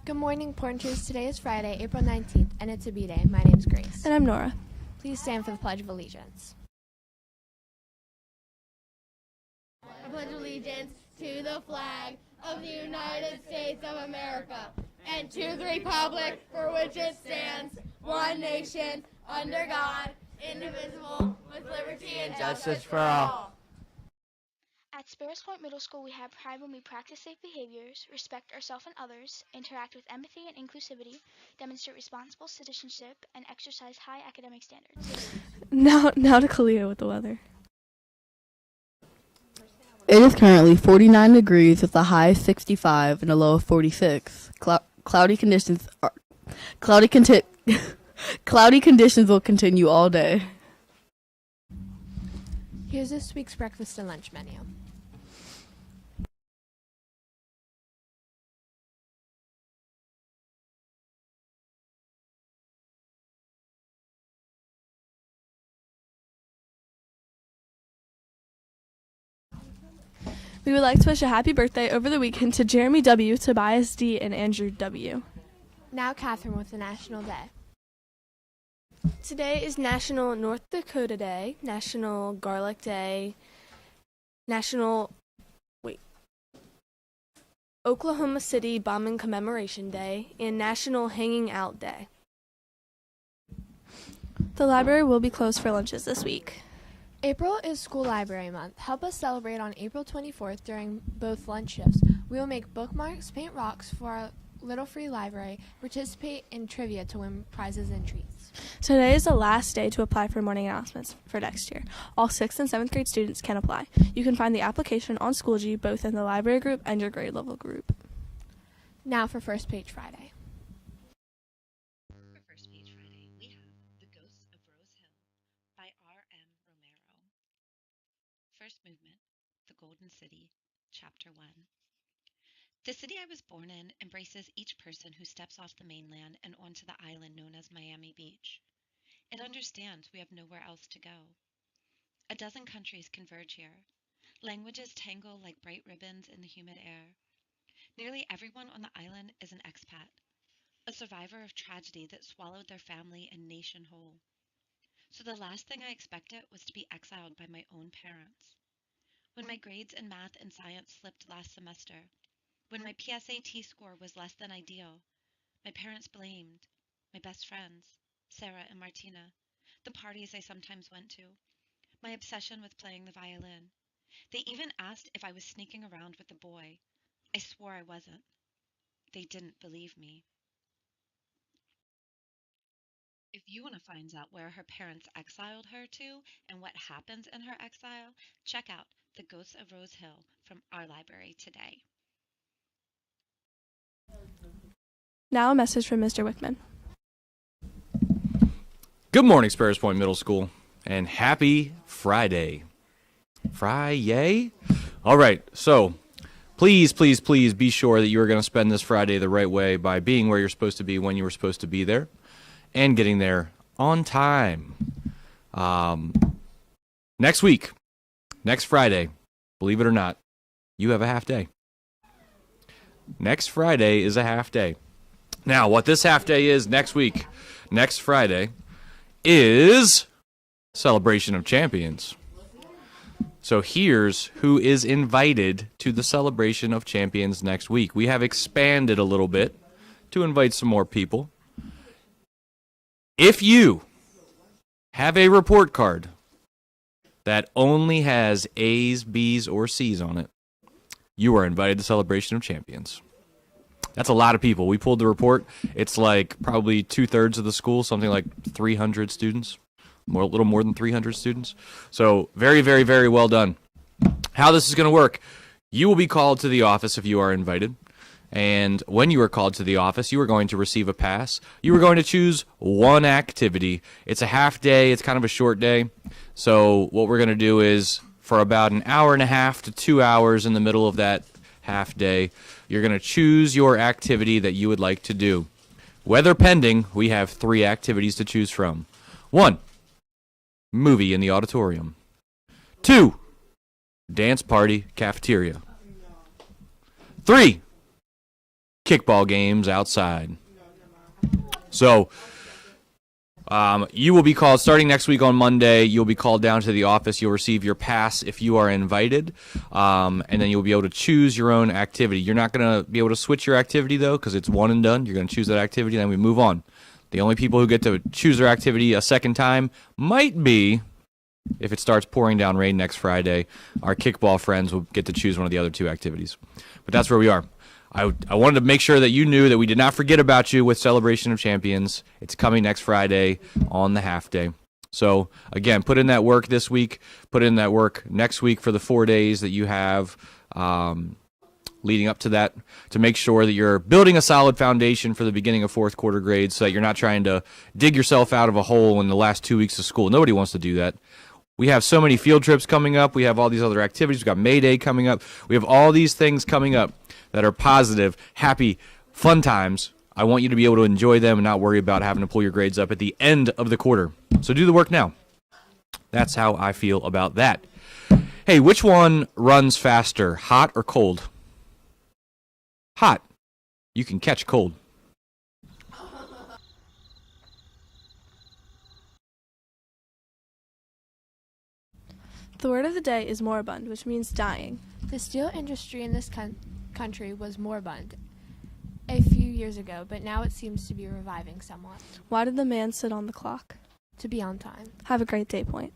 Good morning, Pointers. Today is Friday, April 19th, and it's a B-Day. My name's Grace. And I'm Nora. Please stand for the Pledge of Allegiance. I pledge allegiance to the flag of the United States of America and to the republic for which it stands, one nation, under God, indivisible, with liberty and justice for all. At Sparrows Point Middle School, we have pride when we practice safe behaviors, respect ourselves and others, interact with empathy and inclusivity, demonstrate responsible citizenship, and exercise high academic standards. Now to Kalia with the weather. It is currently 49 degrees with a high of 65 and a low of 46. Cloudy conditions will continue all day. Here's this week's breakfast and lunch menu. We would like to wish a happy birthday over the weekend to Jeremy W., Tobias D., and Andrew W. Now Catherine with the National Day. Today is National North Dakota Day, National Garlic Day, Oklahoma City Bombing Commemoration Day, and National Hanging Out Day. The library will be closed for lunches this week. April is School Library Month. Help us celebrate on April 24th during both lunch shifts. We will make bookmarks, paint rocks for our little free library, participate in trivia to win prizes and treats. Today is the last day to apply for morning announcements for next year. All 6th and 7th grade students can apply. You can find the application on Schoology both in the library group and your grade level group. Now for First Page Friday. For First Page Friday, we have The Ghosts of Rose Hill by R.M. Romero. First movement, The Golden City, Chapter 1. The city I was born in embraces each person who steps off the mainland and onto the island known as Miami Beach. It understands we have nowhere else to go. A dozen countries converge here. Languages tangle like bright ribbons in the humid air. Nearly everyone on the island is an expat, a survivor of tragedy that swallowed their family and nation whole. So the last thing I expected was to be exiled by my own parents. When my grades in math and science slipped last semester, when my PSAT score was less than ideal, my parents blamed my best friends, Sarah and Martina, the parties I sometimes went to, my obsession with playing the violin. They even asked if I was sneaking around with the boy. I swore I wasn't. They didn't believe me. If you want to find out where her parents exiled her to and what happens in her exile, check out The Ghosts of Rose Hill from our library today. Now a message from Mr. Wickman. Good morning, Sparrows Point Middle School, and happy Friday. Friday? All right, so please be sure that you are going to spend this Friday the right way by being where you're supposed to be when you were supposed to be there and getting there on time. Next week, next Friday, believe it or not, you have a half day. Next Friday is a half day. Now, what this half day is next week, next Friday, is Celebration of Champions. So here's who is invited to the Celebration of Champions next week. We have expanded a little bit to invite some more people. If you have a report card that only has A's, B's, or C's on it, you are invited to Celebration of Champions. That's a lot of people. We pulled the report. It's like probably 2/3 of the school, something like 300 students, a little more than 300 students. So very, very, very well done. How this is going to work, you will be called to the office if you are invited. And when you are called to the office, you are going to receive a pass. You are going to choose one activity. It's a half day. It's kind of a short day. So what we're going to do is for about an hour and a half to 2 hours in the middle of that half day, you're going to choose your activity that you would like to do. Weather pending, we have 3 activities to choose from. 1, movie in the auditorium. 2, dance party, cafeteria. 3, kickball games outside. So you will be called starting next week on Monday. You'll be called down to the office. You'll receive your pass if you are invited, and then you'll be able to choose your own activity. You're not going to be able to switch your activity, though, because it's one and done. You're going to choose that activity, and then we move on. The only people who get to choose their activity a second time might be, if it starts pouring down rain next Friday, our kickball friends will get to choose one of the other two activities. But that's where we are. I wanted to make sure that you knew that we did not forget about you with Celebration of Champions. It's coming next Friday on the half day. So, again, put in that work this week. Put in that work next week for the 4 days that you have leading up to that, to make sure that you're building a solid foundation for the beginning of fourth quarter grades so that you're not trying to dig yourself out of a hole in the last 2 weeks of school. Nobody wants to do that. We have so many field trips coming up. We have all these other activities. We've got May Day coming up. We have all these things coming up that are positive, happy, fun times. I want you to be able to enjoy them and not worry about having to pull your grades up at the end of the quarter. So do the work now. That's how I feel about that. Hey, which one runs faster, hot or cold? Hot. You can catch cold. The word of the day is moribund, which means dying. The steel industry in this country was moribund a few years ago, but now it seems to be reviving somewhat. Why did the man sit on the clock? To be on time. Have a great day, Point.